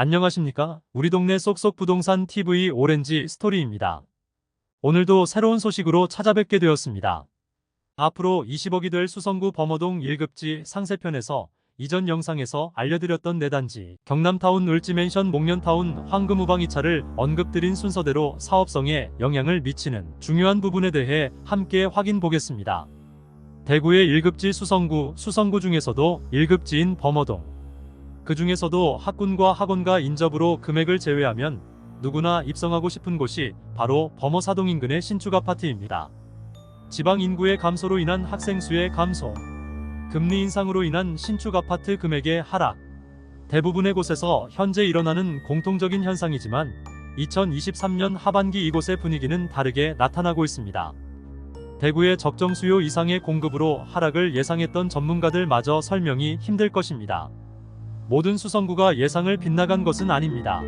안녕하십니까? 우리 동네 쏙쏙 부동산 TV 오렌지 스토리입니다. 오늘도 새로운 소식으로 찾아뵙게 되었습니다. 앞으로 20억이 될 수성구 범어동 1급지 상세편에서 이전 영상에서 알려드렸던 내단지 경남타운 을지맨션 목련타운 황금우방 2차를 언급드린 순서대로 사업성에 영향을 미치는 중요한 부분에 대해 함께 확인 보겠습니다. 대구의 1급지 수성구 중에서도 1급지인 범어동, 그 중에서도 학군과 학원가 인접으로 금액을 제외하면 누구나 입성하고 싶은 곳이 바로 범어사동 인근의 신축 아파트입니다. 지방 인구의 감소로 인한 학생 수의 감소, 금리 인상으로 인한 신축 아파트 금액의 하락, 대부분의 곳에서 현재 일어나는 공통적인 현상이지만 2023년 하반기 이곳의 분위기는 다르게 나타나고 있습니다. 대구의 적정 수요 이상의 공급으로 하락을 예상했던 전문가들마저 설명이 힘들 것입니다. 모든 수성구가 예상을 빗나간 것은 아닙니다.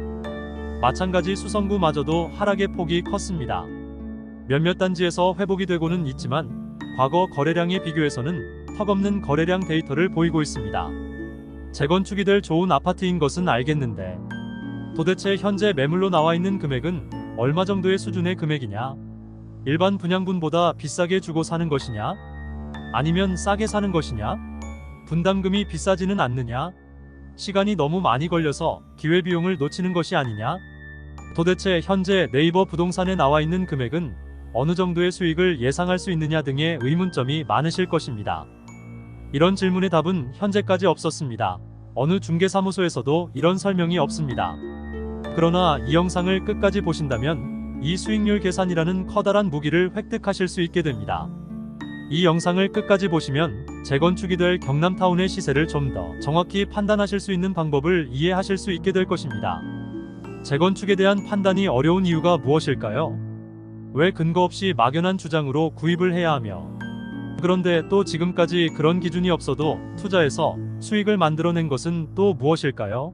마찬가지 수성구마저도 하락의 폭이 컸습니다. 몇몇 단지에서 회복이 되고는 있지만 과거 거래량에 비교해서는 턱없는 거래량 데이터를 보이고 있습니다. 재건축이 될 좋은 아파트인 것은 알겠는데 도대체 현재 매물로 나와 있는 금액은 얼마 정도의 수준의 금액이냐? 일반 분양분보다 비싸게 주고 사는 것이냐? 아니면 싸게 사는 것이냐? 분담금이 비싸지는 않느냐? 시간이 너무 많이 걸려서 기회비용을 놓치는 것이 아니냐? 도대체 현재 네이버 부동산에 나와 있는 금액은 어느 정도의 수익을 예상할 수 있느냐 등의 의문점이 많으실 것입니다. 이런 질문의 답은 현재까지 없었습니다. 어느 중개사무소에서도 이런 설명이 없습니다. 그러나 이 영상을 끝까지 보신다면 이 수익률 계산이라는 커다란 무기를 획득하실 수 있게 됩니다. 이 영상을 끝까지 보시면 재건축이 될 경남타운의 시세를 좀 더 정확히 판단하실 수 있는 방법을 이해하실 수 있게 될 것입니다. 재건축에 대한 판단이 어려운 이유가 무엇일까요? 왜 근거 없이 막연한 주장으로 구입을 해야 하며, 그런데 또 지금까지 그런 기준이 없어도 투자해서 수익을 만들어낸 것은 또 무엇일까요?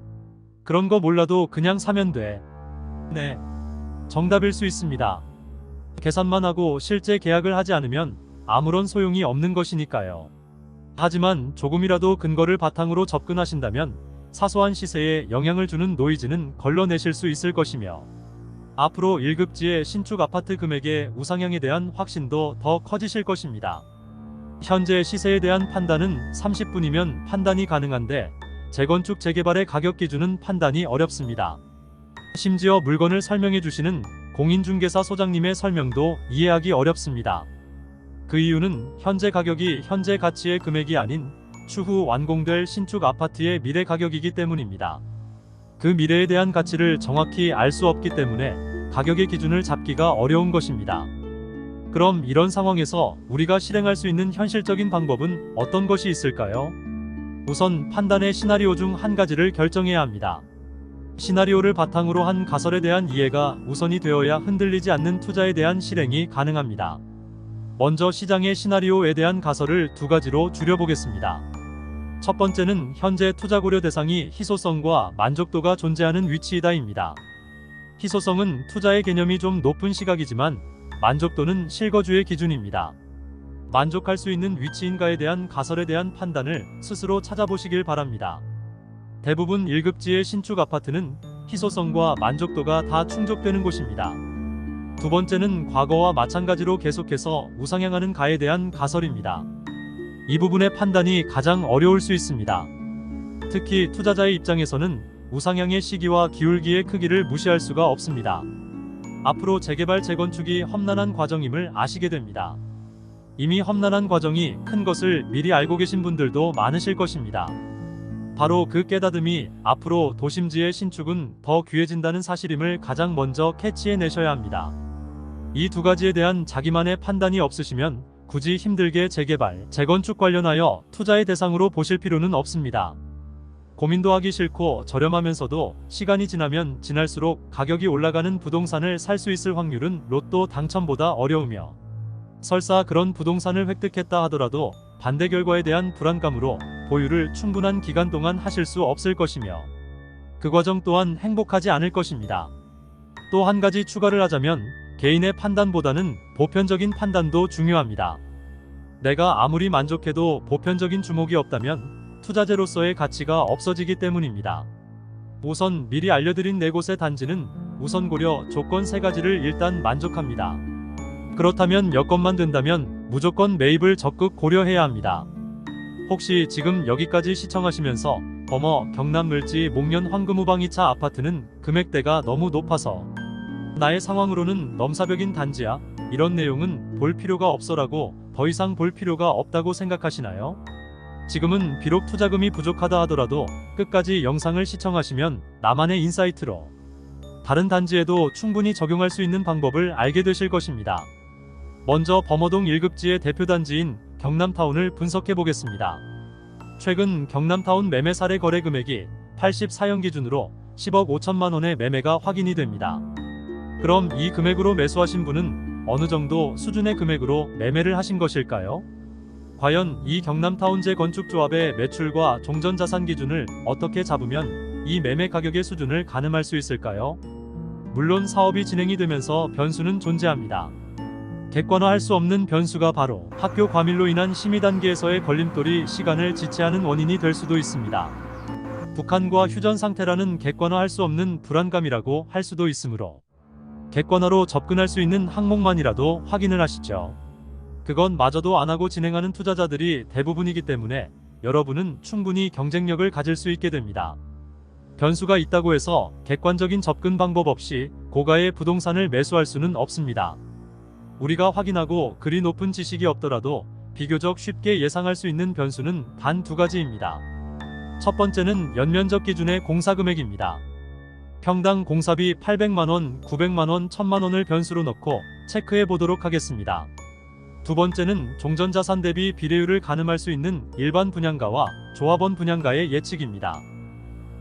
그런 거 몰라도 그냥 사면 돼. 네, 정답일 수 있습니다. 계산만 하고 실제 계약을 하지 않으면 아무런 소용이 없는 것이니까요. 하지만 조금이라도 근거를 바탕으로 접근하신다면 사소한 시세에 영향을 주는 노이즈는 걸러내실 수 있을 것이며 앞으로 1급지의 신축 아파트 금액의 우상향에 대한 확신도 더 커지실 것입니다. 현재 시세에 대한 판단은 30분이면 판단이 가능한데 재건축 재개발의 가격 기준은 판단이 어렵습니다. 심지어 물건을 설명해 주시는 공인중개사 소장님의 설명도 이해하기 어렵습니다. 그 이유는 현재 가격이 현재 가치의 금액이 아닌 추후 완공될 신축 아파트의 미래 가격이기 때문입니다. 그 미래에 대한 가치를 정확히 알 수 없기 때문에 가격의 기준을 잡기가 어려운 것입니다. 그럼 이런 상황에서 우리가 실행할 수 있는 현실적인 방법은 어떤 것이 있을까요? 우선 판단의 시나리오 중 한 가지를 결정해야 합니다. 시나리오를 바탕으로 한 가설에 대한 이해가 우선이 되어야 흔들리지 않는 투자에 대한 실행이 가능합니다. 먼저 시장의 시나리오에 대한 가설을 두 가지로 줄여보겠습니다. 첫 번째는 현재 투자 고려 대상이 희소성과 만족도가 존재하는 위치이다입니다. 희소성은 투자의 개념이 좀 높은 시각이지만 만족도는 실거주의 기준입니다. 만족할 수 있는 위치인가에 대한 가설에 대한 판단을 스스로 찾아보시길 바랍니다. 대부분 1급지의 신축 아파트는 희소성과 만족도가 다 충족되는 곳입니다. 두 번째는 과거와 마찬가지로 계속해서 우상향하는 가에 대한 가설입니다. 이 부분의 판단이 가장 어려울 수 있습니다. 특히 투자자의 입장에서는 우상향의 시기와 기울기의 크기를 무시할 수가 없습니다. 앞으로 재개발 재건축이 험난한 과정임을 아시게 됩니다. 이미 험난한 과정이 큰 것을 미리 알고 계신 분들도 많으실 것입니다. 바로 그 깨닫음이 앞으로 도심지의 신축은 더 귀해진다는 사실임을 가장 먼저 캐치해내셔야 합니다. 이 두 가지에 대한 자기만의 판단이 없으시면 굳이 힘들게 재개발, 재건축 관련하여 투자의 대상으로 보실 필요는 없습니다. 고민도 하기 싫고 저렴하면서도 시간이 지나면 지날수록 가격이 올라가는 부동산을 살 수 있을 확률은 로또 당첨보다 어려우며 설사 그런 부동산을 획득했다 하더라도 반대 결과에 대한 불안감으로 보유를 충분한 기간 동안 하실 수 없을 것이며 그 과정 또한 행복하지 않을 것입니다. 또 한 가지 추가를 하자면 개인의 판단보다는 보편적인 판단도 중요합니다. 내가 아무리 만족해도 보편적인 주목이 없다면 투자재로서의 가치가 없어지기 때문입니다. 우선 미리 알려드린 4곳의 단지는 우선 고려 조건 3가지를 일단 만족합니다. 그렇다면 여건만 된다면 무조건 매입을 적극 고려해야 합니다. 혹시 지금 여기까지 시청하시면서 범어 경남물지 목련 황금우방 2차 아파트는 금액대가 너무 높아서 나의 상황으로는 넘사벽인 단지야, 이런 내용은 볼 필요가 없어라고 더 이상 볼 필요가 없다고 생각하시나요? 지금은 비록 투자금이 부족하다 하더라도 끝까지 영상을 시청하시면 나만의 인사이트로 다른 단지에도 충분히 적용할 수 있는 방법을 알게 되실 것입니다. 먼저 범어동 1급지의 대표 단지인 경남타운을 분석해 보겠습니다. 최근 경남타운 매매 사례 거래 금액이 84형 기준으로 10억 5천만 원의 매매가 확인이 됩니다. 그럼 이 금액으로 매수하신 분은 어느 정도 수준의 금액으로 매매를 하신 것일까요? 과연 이 경남타운 재건축조합의 매출과 종전자산 기준을 어떻게 잡으면 이 매매 가격의 수준을 가늠할 수 있을까요? 물론 사업이 진행이 되면서 변수는 존재합니다. 객관화할 수 없는 변수가 바로 학교 과밀로 인한 심의 단계에서의 걸림돌이 시간을 지체하는 원인이 될 수도 있습니다. 북한과 휴전 상태라는 객관화할 수 없는 불안감이라고 할 수도 있으므로 객관화로 접근할 수 있는 항목만이라도 확인을 하시죠. 그건 마저도 안하고 진행하는 투자자들이 대부분이기 때문에 여러분은 충분히 경쟁력을 가질 수 있게 됩니다. 변수가 있다고 해서 객관적인 접근 방법 없이 고가의 부동산을 매수할 수는 없습니다. 우리가 확인하고 그리 높은 지식이 없더라도 비교적 쉽게 예상할 수 있는 변수는 단 2가지입니다. 첫 번째는 연면적 기준의 공사금액입니다. 평당 공사비 800만원, 900만원, 1000만원을 변수로 넣고 체크해 보도록 하겠습니다. 두 번째는 종전자산 대비 비례율을 가늠할 수 있는 일반 분양가와 조합원 분양가의 예측입니다.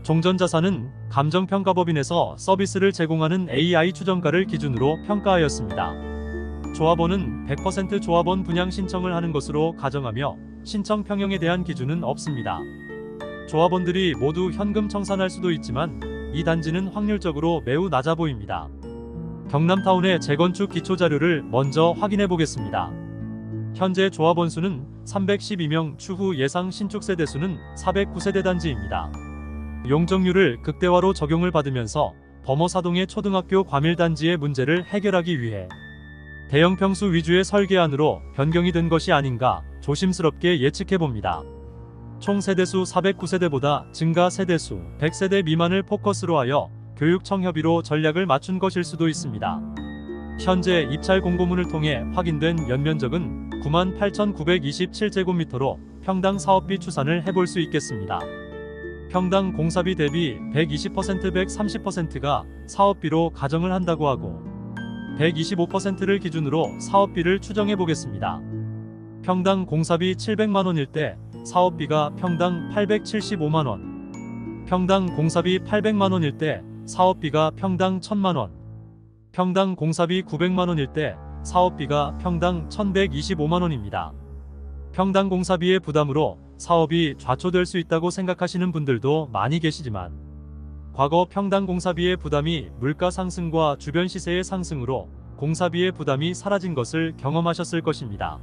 종전자산은 감정평가법인에서 서비스를 제공하는 AI 추정가를 기준으로 평가하였습니다. 조합원은 100% 조합원 분양 신청을 하는 것으로 가정하며 신청 평형에 대한 기준은 없습니다. 조합원들이 모두 현금 청산할 수도 있지만 이 단지는 확률적으로 매우 낮아 보입니다. 경남타운의 재건축 기초자료를 먼저 확인해 보겠습니다. 현재 조합원 수는 312명, 추후 예상 신축 세대수는 409세대 단지입니다. 용적률을 극대화로 적용을 받으면서 범어사동의 초등학교 과밀단지의 문제를 해결하기 위해 대형 평수 위주의 설계안으로 변경이 된 것이 아닌가 조심스럽게 예측해봅니다. 총 세대수 409세대보다 증가 세대수 100세대 미만을 포커스로 하여 교육청 협의로 전략을 맞춘 것일 수도 있습니다. 현재 입찰 공고문을 통해 확인된 연면적은 98,927제곱미터로 평당 사업비 추산을 해볼 수 있겠습니다. 평당 공사비 대비 120%, 130%가 사업비로 가정을 한다고 하고 125%를 기준으로 사업비를 추정해 보겠습니다. 평당 공사비 700만원일 때 사업비가 평당 875만원, 평당 공사비 800만원일 때 사업비가 평당 1000만원, 평당 공사비 900만원일 때 사업비가 평당 1125만원입니다. 평당 공사비의 부담으로 사업이 좌초될 수 있다고 생각하시는 분들도 많이 계시지만 과거 평당 공사비의 부담이 물가 상승과 주변 시세의 상승으로 공사비의 부담이 사라진 것을 경험하셨을 것입니다.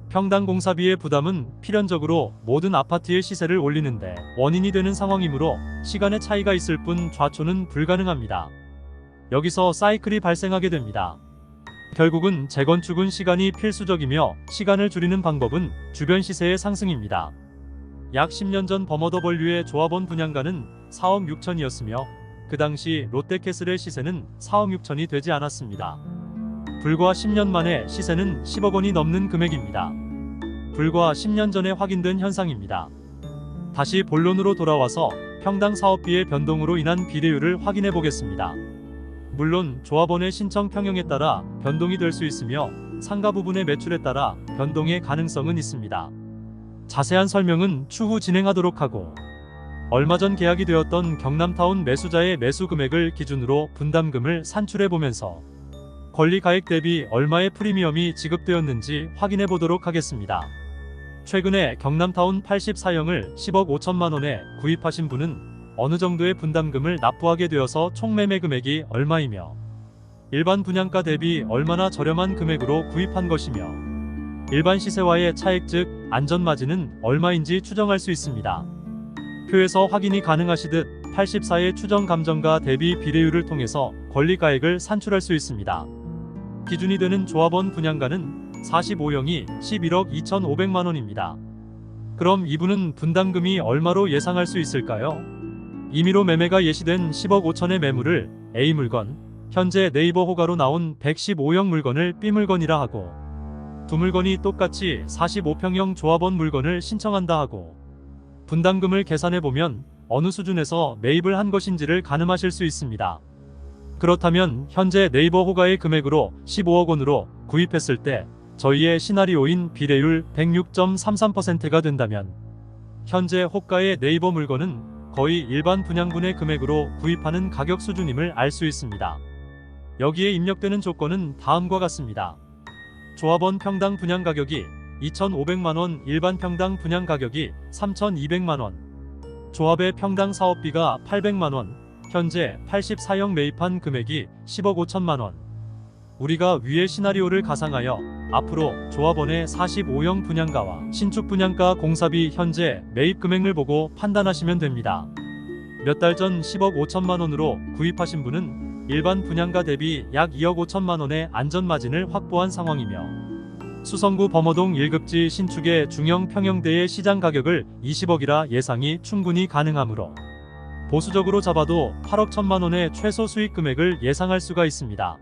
평당 공사비의 부담은 필연적으로 모든 아파트의 시세를 올리는데 원인이 되는 상황이므로 시간의 차이가 있을 뿐 좌초는 불가능합니다. 여기서 사이클이 발생하게 됩니다. 결국은 재건축은 시간이 필수적이며 시간을 줄이는 방법은 주변 시세의 상승입니다. 약 10년 전 범어더블유의 조합원 분양가는 4억 6천이었으며 그 당시 롯데캐슬의 시세는 4억 6천이 되지 않았습니다. 불과 10년 만에 시세는 10억 원이 넘는 금액입니다. 불과 10년 전에 확인된 현상입니다. 다시 본론으로 돌아와서 평당 사업비의 변동으로 인한 비례율을 확인해 보겠습니다. 물론 조합원의 신청 평형에 따라 변동이 될 수 있으며 상가 부분의 매출에 따라 변동의 가능성은 있습니다. 자세한 설명은 추후 진행하도록 하고 얼마 전 계약이 되었던 경남타운 매수자의 매수 금액을 기준으로 분담금을 산출해 보면서 권리가액 대비 얼마의 프리미엄이 지급되었는지 확인해 보도록 하겠습니다. 최근에 경남타운 84형을 10억 5천만 원에 구입하신 분은 어느 정도의 분담금을 납부하게 되어서 총 매매 금액이 얼마이며 일반 분양가 대비 얼마나 저렴한 금액으로 구입한 것이며 일반 시세와의 차액 즉 안전마진은 얼마인지 추정할 수 있습니다. 표에서 확인이 가능하시듯 84의 추정 감정가 대비 비례율을 통해서 권리가액을 산출할 수 있습니다. 기준이 되는 조합원 분양가는 45형이 11억 2,500만 원입니다. 그럼 이분은 분담금이 얼마로 예상할 수 있을까요? 임의로 매매가 예시된 10억 5천의 매물을 A 물건, 현재 네이버 호가로 나온 115형 물건을 B 물건이라 하고, 두 물건이 똑같이 45평형 조합원 물건을 신청한다 하고, 분담금을 계산해보면 어느 수준에서 매입을 한 것인지를 가늠하실 수 있습니다. 그렇다면 현재 네이버 호가의 금액으로 15억 원으로 구입했을 때 저희의 시나리오인 비례율 106.33%가 된다면 현재 호가의 네이버 물건은 거의 일반 분양분의 금액으로 구입하는 가격 수준임을 알 수 있습니다. 여기에 입력되는 조건은 다음과 같습니다. 조합원 평당 분양 가격이 2,500만원, 일반 평당 분양 가격이 3,200만원, 조합의 평당 사업비가 800만원, 현재 84형 매입한 금액이 10억 5천만원. 우리가 위의 시나리오를 가상하여 앞으로 조합원의 45형 분양가와 신축 분양가 공사비 현재 매입 금액을 보고 판단하시면 됩니다. 몇 달 전 10억 5천만 원으로 구입하신 분은 일반 분양가 대비 약 2억 5천만 원의 안전 마진을 확보한 상황이며, 수성구 범어동 1급지 신축의 중형 평형대의 시장 가격을 20억이라 예상이 충분히 가능하므로 보수적으로 잡아도 8억 1천만 원의 최소 수익 금액을 예상할 수가 있습니다.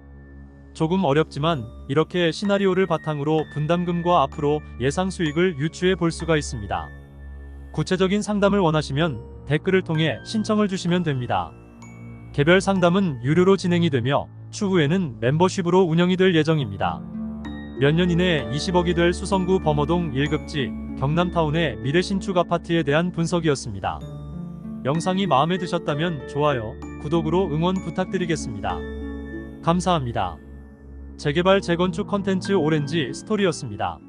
조금 어렵지만 이렇게 시나리오를 바탕으로 분담금과 앞으로 예상 수익을 유추해 볼 수가 있습니다. 구체적인 상담을 원하시면 댓글을 통해 신청을 주시면 됩니다. 개별 상담은 유료로 진행이 되며 추후에는 멤버십으로 운영이 될 예정입니다. 몇 년 이내에 20억이 될 수성구 범어동 1급지 경남타운의 미래 신축 아파트에 대한 분석이었습니다. 영상이 마음에 드셨다면 좋아요, 구독으로 응원 부탁드리겠습니다. 감사합니다. 재개발 재건축 컨텐츠 오렌지 스토리였습니다.